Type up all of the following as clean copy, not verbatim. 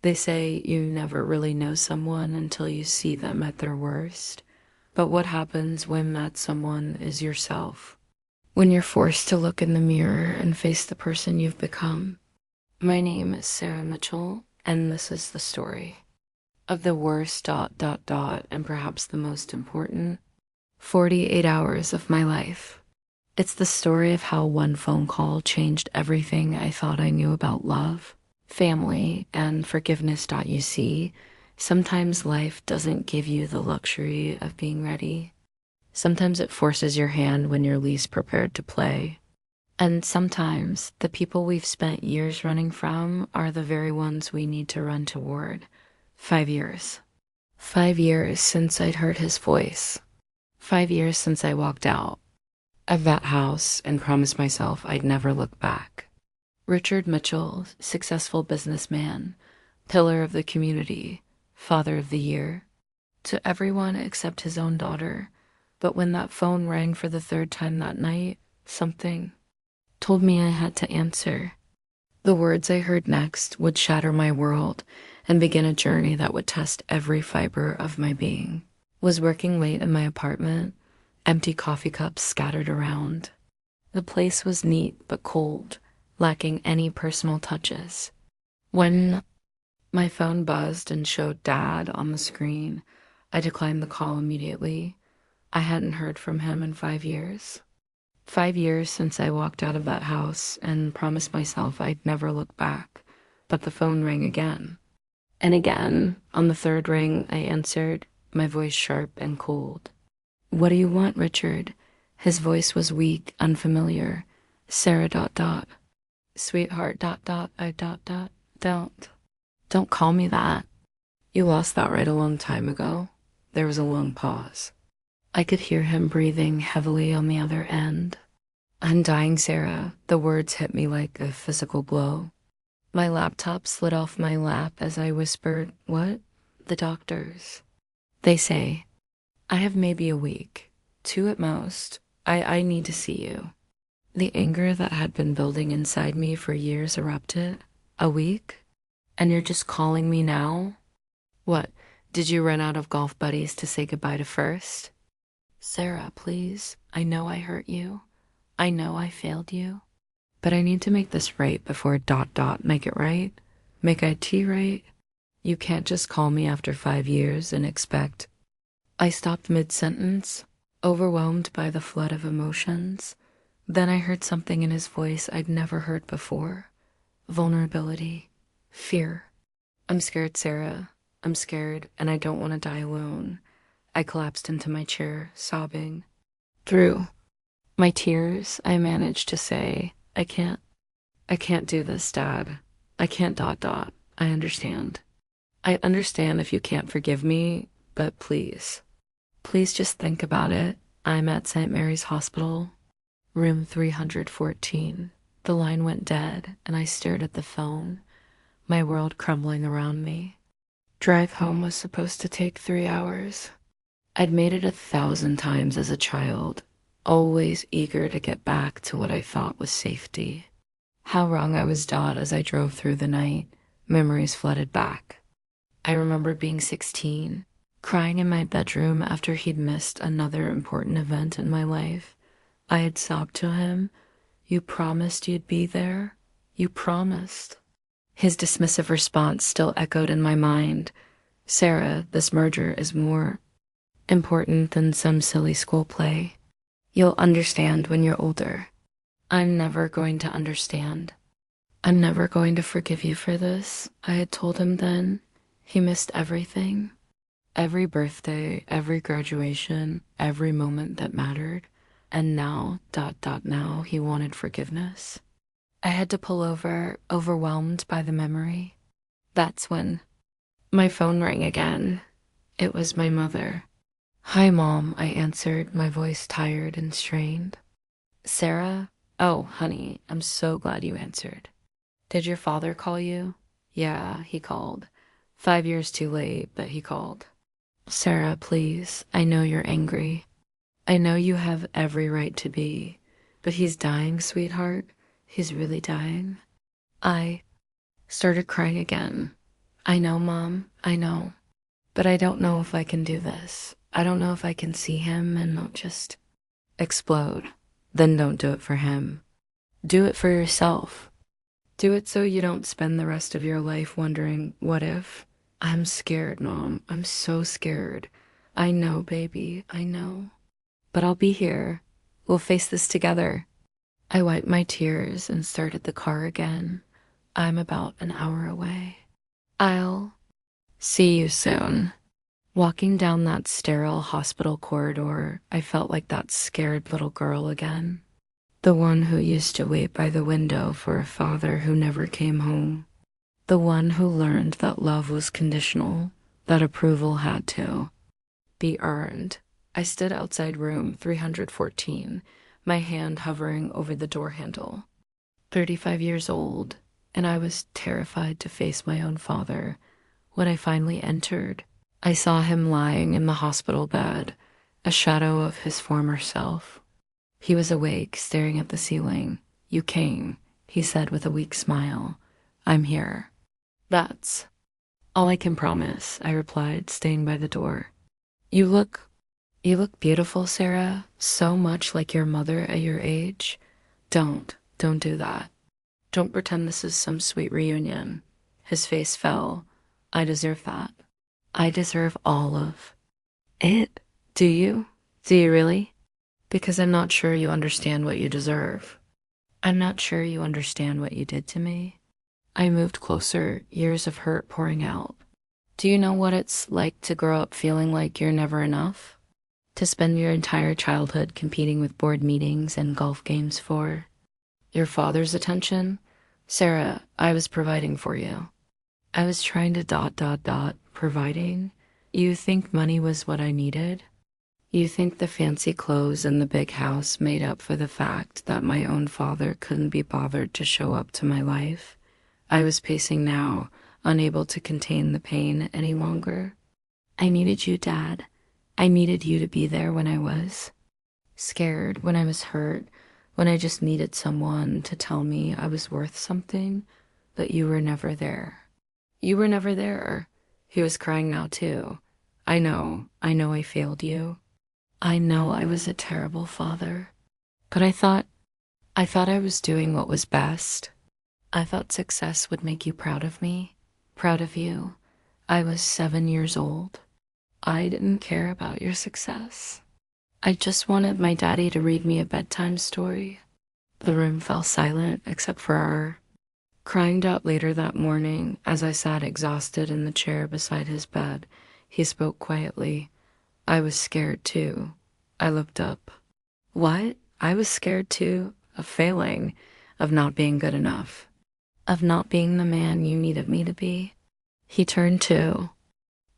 They say you never really know someone until you see them at their worst. But what happens when that someone is yourself? When you're forced to look in the mirror and face the person you've become? My name is Sarah Mitchell, and this is the story of the worst and perhaps the most important 48 hours of my life. It's the story of how one phone call changed everything I thought I knew about love, family, and forgiveness. You see, sometimes life doesn't give you the luxury of being ready. Sometimes it forces your hand when you're least prepared to play. And sometimes the people we've spent years running from are the very ones we need to run toward. 5 years. 5 years since I'd heard his voice. 5 years since I walked out of that house and promised myself I'd never look back. Richard Mitchell, successful businessman, pillar of the community, father of the year, to everyone except his own daughter. But when that phone rang for the third time that night, something told me I had to answer. The words I heard next would shatter my world and begin a journey that would test every fiber of my being. Was working late in my apartment, empty coffee cups scattered around. The place was neat but cold, lacking any personal touches. When my phone buzzed and showed Dad on the screen, I declined the call immediately. I hadn't heard from him in 5 years. 5 years since I walked out of that house and promised myself I'd never look back. But the phone rang again. And again, on the third ring, I answered, my voice sharp and cold. What do you want, Richard? His voice was weak, unfamiliar. Sarah ... Sweetheart ... Don't call me that. You lost that right a long time ago. There was a long pause. I could hear him breathing heavily on the other end. I'm dying, Sarah. The words hit me like a physical blow. My laptop slid off my lap as I whispered, what? The doctors. They say, I have maybe a week, 2 at most. I need to see you. The anger that had been building inside me for years erupted. A week? And you're just calling me now? What, did you run out of golf buddies to say goodbye to first? Sarah, please. I know I hurt you. I know I failed you. But I need to make this right before ... make it right. Make IT right. You can't just call me after 5 years and expect. I stopped mid-sentence, overwhelmed by the flood of emotions. Then I heard something in his voice I'd never heard before. Vulnerability. Fear. I'm scared, Sarah. I'm scared, and I don't want to die alone. I collapsed into my chair, sobbing. Through my tears, I managed to say, I can't do this, Dad. I can't ... I understand. I understand if you can't forgive me, but please just think about it. I'm at St. Mary's Hospital, room 314. The line went dead, and I stared at the phone, my world crumbling around me. Drive home was supposed to take 3 hours. I'd made it 1,000 times as a child, always eager to get back to what I thought was safety. How wrong I was, as I drove through the night. Memories flooded back. I remember being 16, crying in my bedroom after he'd missed another important event in my life. I had sobbed to him, you promised you'd be there. You promised. His dismissive response still echoed in my mind. Sarah, this merger is more important than some silly school play. You'll understand when you're older. I'm never going to understand. I'm never going to forgive you for this, I had told him then. He missed everything. Every birthday, every graduation, every moment that mattered. And now, now, he wanted forgiveness. I had to pull over, overwhelmed by the memory. That's when my phone rang again. It was my mother. Hi, Mom, I answered, my voice tired and strained. Sarah? Oh, honey, I'm so glad you answered. Did your father call you? Yeah, he called. 5 years too late, but he called. Sarah, please, I know you're angry. I know you have every right to be, but he's dying, sweetheart. He's really dying. I started crying again. I know, Mom, I know. But I don't know if I can do this. I don't know if I can see him and not just explode. Then don't do it for him. Do it for yourself. Do it so you don't spend the rest of your life wondering, what if? I'm scared, Mom. I'm so scared. I know, baby. I know. But I'll be here. We'll face this together. I wiped my tears and started the car again. I'm about an hour away. I'll see you soon. Walking down that sterile hospital corridor, I felt like that scared little girl again. The one who used to wait by the window for a father who never came home. The one who learned that love was conditional, that approval had to be earned. I stood outside room 314, my hand hovering over the door handle. 35 years old, and I was terrified to face my own father. When I finally entered, I saw him lying in the hospital bed, a shadow of his former self. He was awake, staring at the ceiling. You came, he said with a weak smile. I'm here. That's all I can promise, I replied, staying by the door. You look beautiful, Sarah, so much like your mother at your age. Don't do that. Don't pretend this is some sweet reunion. His face fell. I deserve that. I deserve all of it. Do you? Do you really? Because I'm not sure you understand what you deserve. I'm not sure you understand what you did to me. I moved closer, years of hurt pouring out. Do you know what it's like to grow up feeling like you're never enough? To spend your entire childhood competing with board meetings and golf games for your father's attention? Sarah, I was providing for you. I was trying to providing. You think money was what I needed? You think the fancy clothes and the big house made up for the fact that my own father couldn't be bothered to show up to my life? I was pacing now, unable to contain the pain any longer. I needed you, Dad. I needed you to be there when I was scared, when I was hurt, when I just needed someone to tell me I was worth something, but you were never there. You were never there. He was crying now, too. I know I failed you. I know I was a terrible father. But I thought I was doing what was best. I thought success would make you proud of me, proud of you. I was 7 years old. I didn't care about your success. I just wanted my daddy to read me a bedtime story. The room fell silent except for our crying out later that morning as I sat exhausted in the chair beside his bed. He spoke quietly. I was scared too. I looked up. What? I was scared too, of failing, of not being good enough, of not being the man you needed me to be. He turned too.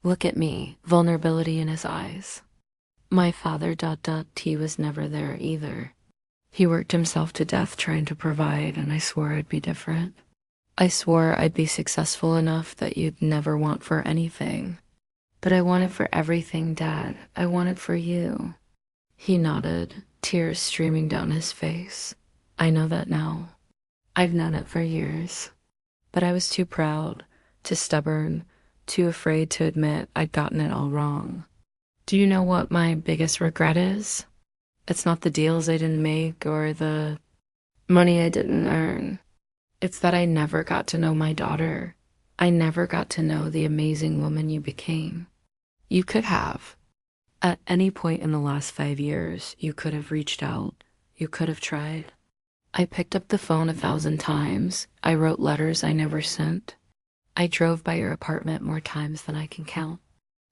Look at me, vulnerability in his eyes. My father, he was never there either. He worked himself to death trying to provide, and I swore I'd be different. I swore I'd be successful enough that you'd never want for anything. But I wanted for everything, Dad. I wanted for you. He nodded, tears streaming down his face. I know that now. I've known it for years. But I was too proud, too stubborn, too afraid to admit I'd gotten it all wrong. Do you know what my biggest regret is? It's not the deals I didn't make or the money I didn't earn. It's that I never got to know my daughter. I never got to know the amazing woman you became. You could have. At any point in the last 5 years, you could have reached out. You could have tried. I picked up the phone 1,000 times. I wrote letters I never sent. I drove by your apartment more times than I can count.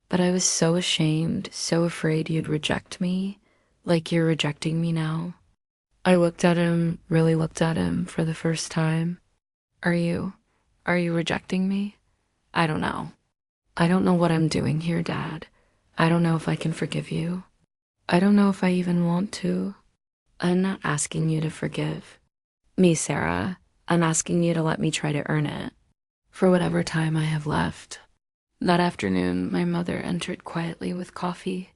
But I was so ashamed, so afraid you'd reject me, like you're rejecting me now. I really looked at him for the first time. Are you rejecting me? I don't know. I don't know what I'm doing here, Dad. I don't know if I can forgive you. I don't know if I even want to. I'm not asking you to forgive me, Sarah. I'm asking you to let me try to earn it for whatever time I have left. That afternoon, my mother entered quietly with coffee.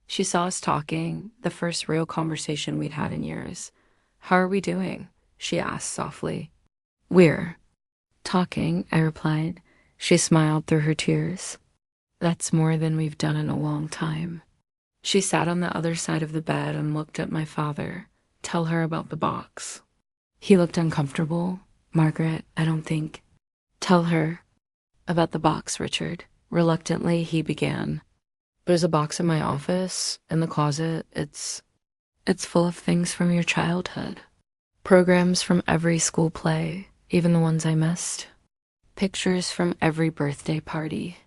She saw us talking, the first real conversation we'd had in years. How are we doing? She asked softly. We're talking, I replied. She smiled through her tears. That's more than we've done in a long time. She sat on the other side of the bed and looked at my father. Tell her about the box. He looked uncomfortable. Margaret, I don't think. Tell her about the box, Richard. Reluctantly, he began. There's a box in my office, in the closet. It's full of things from your childhood. Programs from every school play, even the ones I missed. Pictures from every birthday party.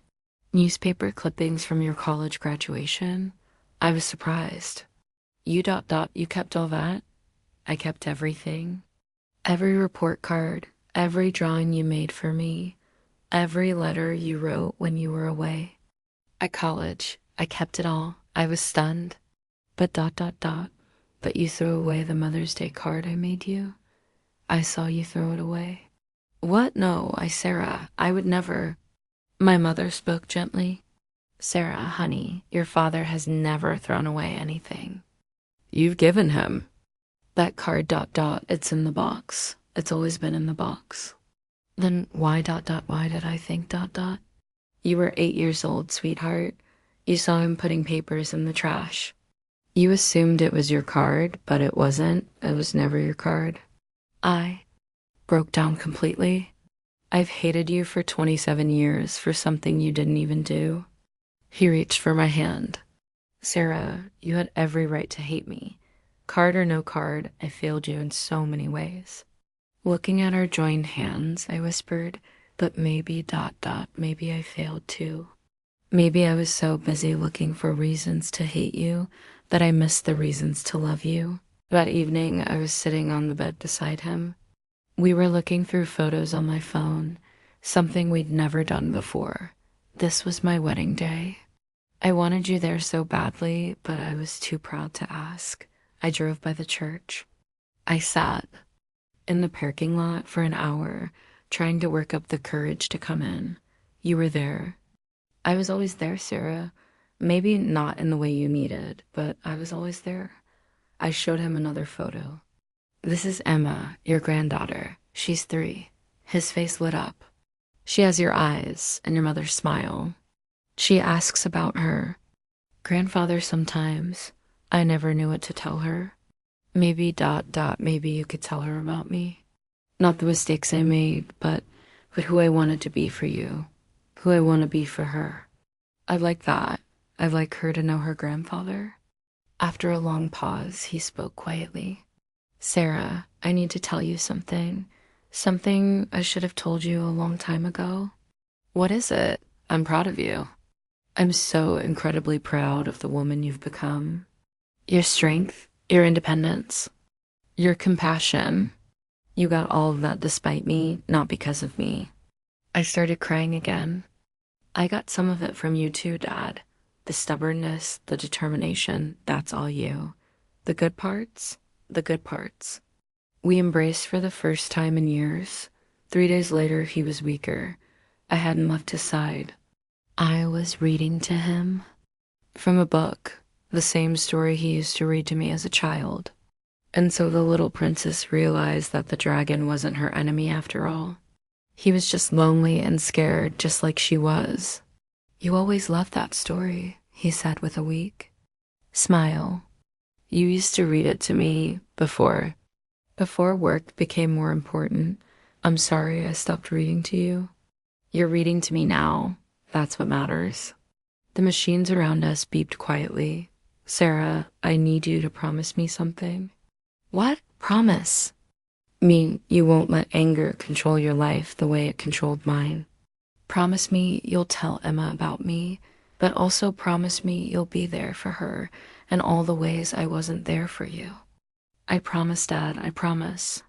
Newspaper clippings from your college graduation. I was surprised. You kept all that? I kept everything. Every report card, every drawing you made for me, every letter you wrote when you were away. At college, I kept it all. I was stunned. But but you threw away the Mother's Day card I made you? I saw you throw it away. What? No, Sarah, I would never. My mother spoke gently. Sarah, honey, your father has never thrown away anything. You've given him. That card, it's in the box. It's always been in the box. Then why, why did I think, You were 8 years old, sweetheart. You saw him putting papers in the trash. You assumed it was your card, but it wasn't. It was never your card. I broke down completely. I've hated you for 27 years for something you didn't even do. He reached for my hand. Sarah, you had every right to hate me. Card or no card, I failed you in so many ways. Looking at our joined hands, I whispered, but maybe maybe I failed too. Maybe I was so busy looking for reasons to hate you that I missed the reasons to love you. That evening, I was sitting on the bed beside him. We were looking through photos on my phone, something we'd never done before. This was my wedding day. I wanted you there so badly, but I was too proud to ask. I drove by the church. I sat in the parking lot for an hour, trying to work up the courage to come in. You were there. I was always there, Sarah. Maybe not in the way you needed, but I was always there. I showed him another photo. This is Emma, your granddaughter. She's 3. His face lit up. She has your eyes and your mother's smile. She asks about her. Grandfather sometimes. I never knew what to tell her. Maybe maybe you could tell her about me. Not the mistakes I made, but who I wanted to be for you. Who I want to be for her. I'd like that. I'd like her to know her grandfather. After a long pause, he spoke quietly. Sarah, I need to tell you something. Something I should have told you a long time ago. What is it? I'm proud of you. I'm so incredibly proud of the woman you've become. Your strength, your independence, your compassion. You got all of that despite me, not because of me. I started crying again. I got some of it from you too, Dad. The stubbornness, the determination, that's all you. The good parts, the good parts. We embraced for the first time in years. 3 days later, he was weaker. I hadn't left his side. I was reading to him from a book, the same story he used to read to me as a child. And so the little princess realized that the dragon wasn't her enemy after all. He was just lonely and scared, just like she was. You always loved that story, he said with a weak smile. You used to read it to me before work became more important. I'm sorry I stopped reading to you. You're reading to me now. That's what matters. The machines around us beeped quietly. Sarah, I need you to promise me something. What? Promise? Mean you won't let anger control your life the way it controlled mine. Promise me you'll tell Emma about me, but also promise me you'll be there for her in all the ways I wasn't there for you. I promise, Dad, I promise.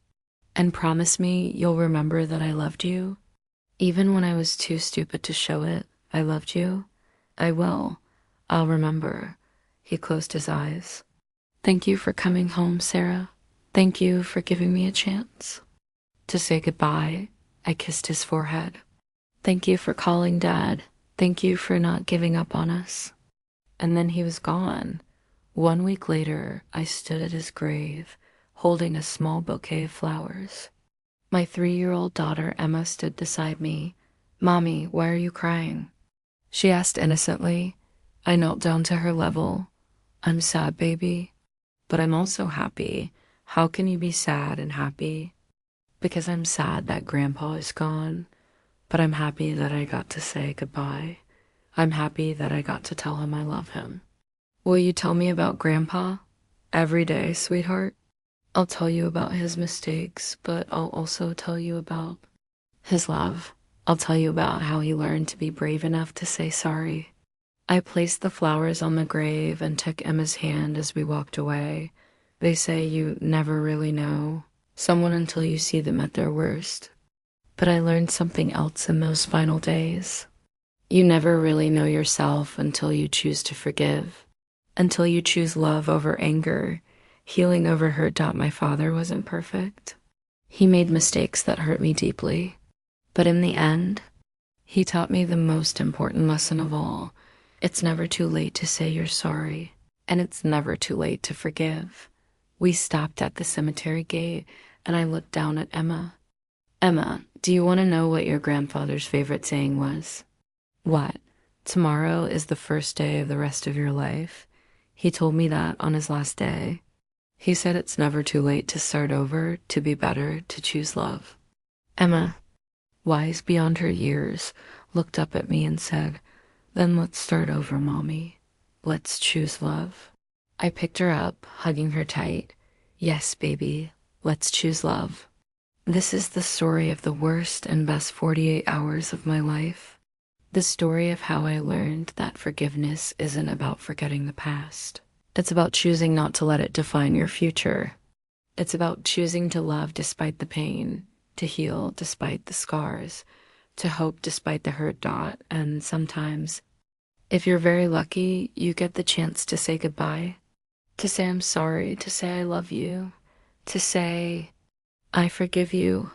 And promise me you'll remember that I loved you. Even when I was too stupid to show it, I loved you. I will. I'll remember. He closed his eyes. Thank you for coming home, Sarah. Thank you for giving me a chance. To say goodbye, I kissed his forehead. Thank you for calling, Dad. Thank you for not giving up on us. And then he was gone. 1 week later, I stood at his grave, holding a small bouquet of flowers. My 3-year-old daughter, Emma, stood beside me, "Mommy, why are you crying?" she asked innocently. I knelt down to her level. "I'm sad, baby, but I'm also happy." "How can you be sad and happy?" "Because I'm sad that Grandpa is gone, but I'm happy that I got to say goodbye. I'm happy that I got to tell him I love him." "Will you tell me about Grandpa?" "Every day, sweetheart. I'll tell you about his mistakes, but I'll also tell you about his love. I'll tell you about how he learned to be brave enough to say sorry." I placed the flowers on the grave and took Emma's hand as we walked away. They say you never really know someone until you see them at their worst. But I learned something else in those final days. You never really know yourself until you choose to forgive, until you choose love over anger, healing over hurt. My father wasn't perfect. He made mistakes that hurt me deeply. But in the end, he taught me the most important lesson of all. It's never too late to say you're sorry, and it's never too late to forgive. We stopped at the cemetery gate, and I looked down at Emma. "Emma, do you want to know what your grandfather's favorite saying was?" "What?" "Tomorrow is the first day of the rest of your life." He told me that on his last day. He said it's never too late to start over, to be better, to choose love. Emma, wise beyond her years, looked up at me and said, "Then let's start over, Mommy. Let's choose love." I picked her up, hugging her tight. "Yes, baby, let's choose love." This is the story of the worst and best 48 hours of my life. The story of how I learned that forgiveness isn't about forgetting the past. It's about choosing not to let it define your future. It's about choosing to love despite the pain, to heal despite the scars, to hope despite the hurt. And sometimes, if you're very lucky, you get the chance to say goodbye, to say I'm sorry, to say I love you, to say I forgive you.